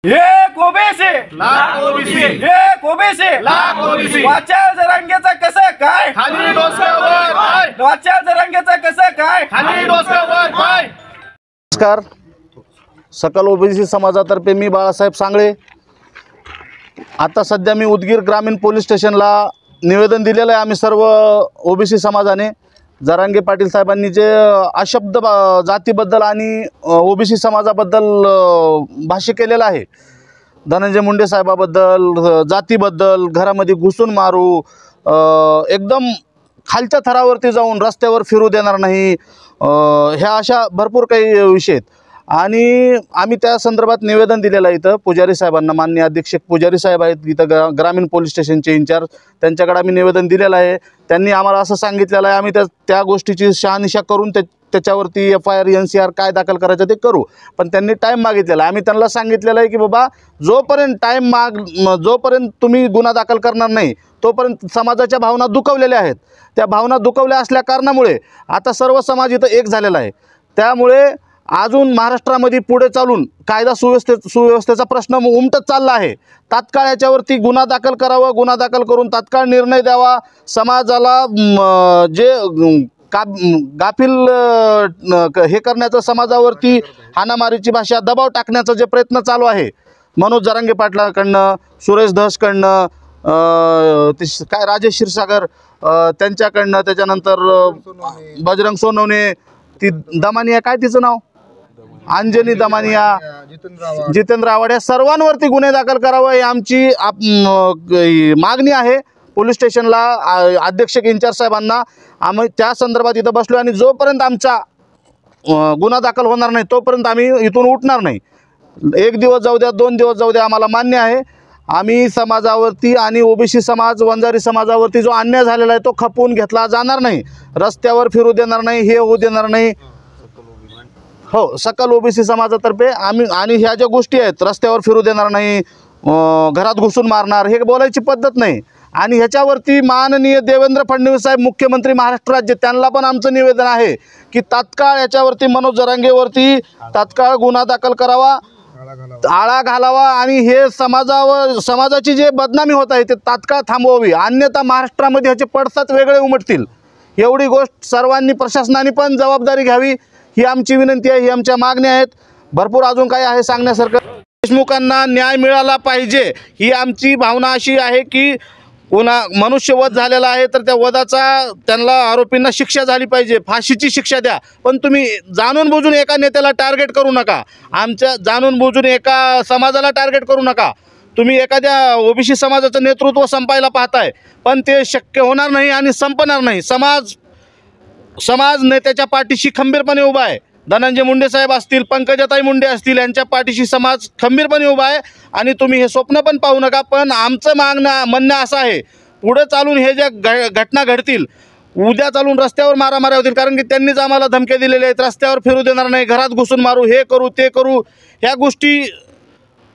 एक OBC lakh OBC एक OBC lakh OBC वाचाळ जरांगेचं कसं काय खाली डोसक्यावर पाय वाचाळ जरांगेचं कसं काय खाली डोसक्यावर पाय। नमस्कार. सकल ओबीसी समाजातर्फे मी बाळासाहेब सांगळे. आता सध्या मी उदगीर ग्रामीण पोलीस स्टेशनला निवेदन दिलेलं आहे. आम्ही सर्व ओबीसी समाजाने जरांगे पाटील साहेबांनी जे अशब्द जातीबद्दल आणि ओबीसी समाजाबद्दल भाष्य केलेलं आहे, धनंजय मुंडे साहेबाबद्दल, जातीबद्दल, घरामध्ये घुसून मारू, एकदम खालच्या थरावरती जाऊन रस्त्यावर फिरू देणार नाही, ह्या अशा भरपूर काही विषय आहेत. आणि आम्ही त्या संदर्भात निवेदन दिलेलं आहे. इथं पुजारी साहेबांना, माननीय अधीक्षक पुजारी साहेब आहेत इथं ग्रामीण पोलीस स्टेशनचे इंचार्ज, त्यांच्याकडे आम्ही निवेदन दिलेलं आहे. त्यांनी आम्हाला असं सांगितलेलं आहे, आम्ही त्या गोष्टीची शहानिशा करून त्याच्यावरती FIR NCR काय दाखल करायचं ते करू. पण त्यांनी टाईम मागितलेला आहे. आम्ही त्यांना सांगितलेलं आहे की बाबा जोपर्यंत तुम्ही गुन्हा दाखल करणार नाही तोपर्यंत समाजाच्या भावना दुखावलेल्या आहेत. त्या भावना दुखावल्या असल्या कारणामुळे आता सर्व समाज इथं एक झालेला आहे. त्यामुळे अजून महाराष्ट्रामध्ये पुढे चालून कायदा सुव्यवस्थेचा प्रश्न उमटत चालला आहे. तात्काळ याच्यावरती गुन्हा दाखल करावा, गुन्हा दाखल करून तात्काळ निर्णय द्यावा. समाजाला जे गाफील हे करण्याचं, समाजावरती हाणामारीची भाषा, दबाव टाकण्याचा जे प्रयत्न चालू आहे मनोज जरांगे पाटलाकडनं, सुरेश धसकडनं, काय राजेश क्षीरसागर त्यांच्याकडनं, त्याच्यानंतर बजरंग सोनवणे, ती दमानिया, काय तिचं नाव, अंजनी दमानिया, जितेंद्र आव्हाड, या सर्वांवरती गुन्हे दाखल करावे ही आमची मागणी आहे. पोलीस स्टेशनला अधीक्षक इंचार्ज साहेबांना आम्ही त्या संदर्भात इथं बसलो आणि जोपर्यंत आमचा गुन्हा दाखल होणार नाही तोपर्यंत आम्ही इथून उठणार नाही. 1 दिवस जाऊ द्या, 2 दिवस जाऊ द्या, आम्हाला मान्य आहे. आम्ही समाजावरती आणि ओबीसी समाज, वंजारी समाजावरती जो अन्याय झालेला आहे तो खपवून घेतला जाणार नाही. रस्त्यावर फिरू देणार नाही, हे होऊ देणार नाही. हो, सकल ओबीसी समाजातर्फे आम्ही, आणि ह्या ज्या गोष्टी आहेत, रस्त्यावर फिरू देणार नाही, घरात घुसून मारणार, हे बोलायची पद्धत नाही. आणि ह्याच्यावरती माननीय देवेंद्र फडणवीस साहेब, मुख्यमंत्री महाराष्ट्र राज्य, त्यांना पण आमचं निवेदन आहे की तात्काळ याच्यावरती मनोज जरांगेवरती तात्काळ गुन्हा दाखल करावा, आळा घालावा आणि हे समाजाची जे बदनामी होत आहे ते तात्काळ थांबवावी. अन्यथा महाराष्ट्रामध्ये ह्याचे पडसाद वेगळे उमटतील. एवढी गोष्ट सर्वांनी, प्रशासनाने पण जबाबदारी घ्यावी, ही आमची विनंती आहे, ही आमच्या मागण्या आहेत. भरपूर अजून काही आहे सांगण्यासारखं. देशमुखांना न्याय मिळाला पाहिजे ही आमची भावना अशी आहे की मनुष्यवध झालेला आहे तर त्या वधाचा त्यांना, आरोपींना शिक्षा झाली पाहिजे, फाशीची शिक्षा द्या. पण तुम्ही जाणून बुजून एका नेत्याला टार्गेट करू नका, आमच्या जाणून बुजून एका समाजाला टार्गेट करू नका. तुम्ही एखाद्या ओबीसी समाजाचं नेतृत्व संपायला पाहताय, पण ते शक्य होणार नाही आणि संपणार नाही. समाज नेत्याच्या पाठीशी खंबीरपणे उभा आहे. धनंजय मुंडे साहेब असतील, पंकजाताई मुंडे असतील, यांच्या पाठीशी समाज खंबीरपणे उभा आहे. आणि तुम्ही हे स्वप्न पण पाहू नका. पण आमचं म्हणणं असं आहे, पुढे चालून हे ज्या घटना घडतील, उद्या चालून रस्त्यावर मारामाऱ्या होतील, कारण की त्यांनीच आम्हाला धमक्या दिलेल्या आहेत, रस्त्यावर फिरू देणार नाही, घरात घुसून मारू, हे करू ते करू, ह्या गोष्टी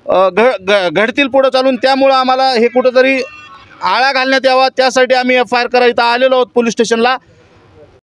घडतील पुढे चालून. त्यामुळं आम्हाला हे कुठंतरी आळा घालण्यात यावा, त्यासाठी आम्ही FIR करायला आलेलो आहोत पोलीस स्टेशनला.